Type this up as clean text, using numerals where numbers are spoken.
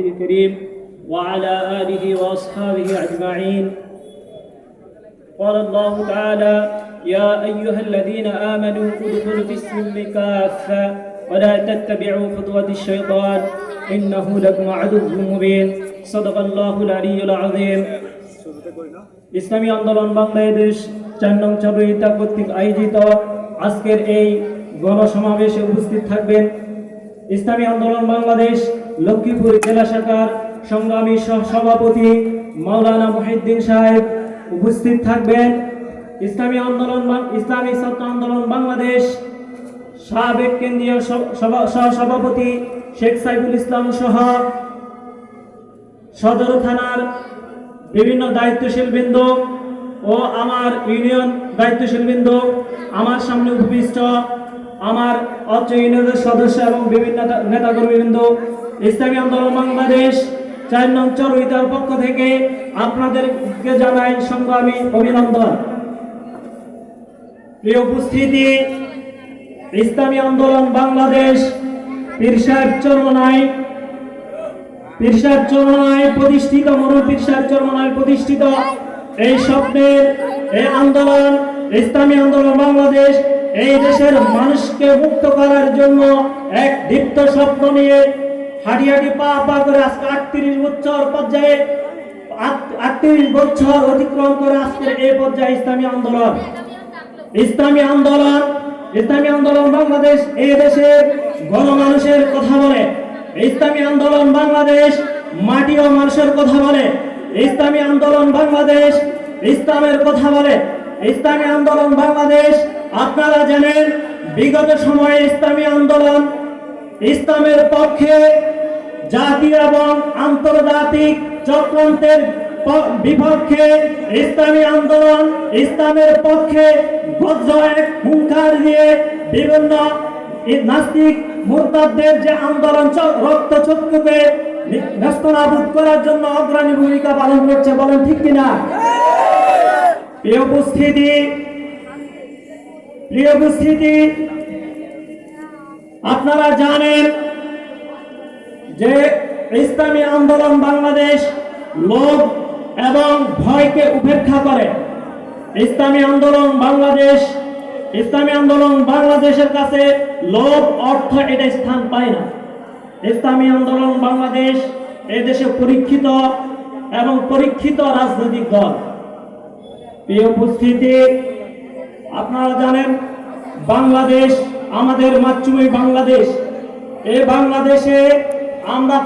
الكريم وعلى آله وأصحابه أجمعين. قال الله تعالى: يا أيها الذين آمنوا ادخلوا في السلم كافة ولا تتبعوا خطوات الشيطان إنه لكم عدو مبين. صدق الله العلي العظيم. ইসলামী আন্দোলন বাংলাদেশ ৪ নং চরইতা কর্তৃক আয়োজিত আজকের এই গণসমাবেশে উপস্থিত থাকবেন ইসলামী আন্দোলন বাংলাদেশ লক্ষ্মীপুর জেলা শাখার সংগ্রামী সভাপতি মাওলানা মুহিউদ্দিন সাহেব, উপস্থিত থাকবেন ইসলামী ছাত্র আন্দোলন বাংলাদেশ সাবেক কেন্দ্রীয় সভাপতি শেখ সাইফুল ইসলাম সহ সদর থানার বিভিন্ন দায়িত্বশীল বৃন্দ ও আমার ইউনিয়ন দায়িত্বশীল বৃন্দ, আমার সামনে উপবিষ্ট আমার অত্র ইউনিয়নের সদস্য এবং বিভিন্ন নেতাকর্মীবৃন্দ, ইসলামী আন্দোলন বাংলাদেশ ৪ নং চরইতার পক্ষ থেকে আপনাদেরকে জানাই সংগ্রামী অভিনন্দন। প্রিয় উপস্থিতি, ইসলামী আন্দোলন বাংলাদেশ পীর সাহেব চরমনায় প্রতিষ্ঠিত, মরহুম পীর সাহেব চরমনায় প্রতিষ্ঠিত এই স্বপ্নের এই আন্দোলন ইসলামী আন্দোলন বাংলাদেশ এই দেশের মানুষকে মুক্ত করার জন্য এক দীপ্ত স্বপ্ন নিয়ে হাঁটি পা করে আজকে 38 বছর অতিক্রম করে আজকের এই পর্যায়ে ইসলামী আন্দোলন বাংলাদেশ এই দেশের গণমানুষের কথা বলে। ইসলামী আন্দোলন বাংলাদেশ মাটি ও মানুষের কথা বলে। ইসলামী আন্দোলন বাংলাদেশ ইসলামের কথা বলে। ইসলামী আন্দোলন বাংলাদেশ, আপনারা জানেন বিগত সময়ে ইসলামী আন্দোলন ইসলামের পক্ষে জাতীয় এবং আন্তর্জাতিক চক্রান্তের বিপক্ষে ইসলামী আন্দোলন ইসলামের পক্ষে বজ্র এক হুঙ্কার দিয়ে বিভিন্ন নাস্তিক মুরতাদদের যে আন্দোলন রক্তচক্ষুকে নেস্তনাবুদ করার জন্য অগ্রণী ভূমিকা পালন করছে, বলেন ঠিক কিনা? প্রিয় উপস্থিতি, আপনারা জানেন যে ইসলামী আন্দোলন বাংলাদেশ লোভ এবং ভয়কে উপেক্ষা করে। ইসলামী আন্দোলন বাংলাদেশের কাছে লোভ অর্থ এটা স্থান পায় না। ইসলামী আন্দোলন বাংলাদেশ এদেশে পরীক্ষিত রাজনৈতিক দল। প্রিয় উপস্থিতি, আপনারা জানেন বাংলাদেশ আমাদের মাতৃভূমি বাংলাদেশ। এই বাংলাদেশে আমরা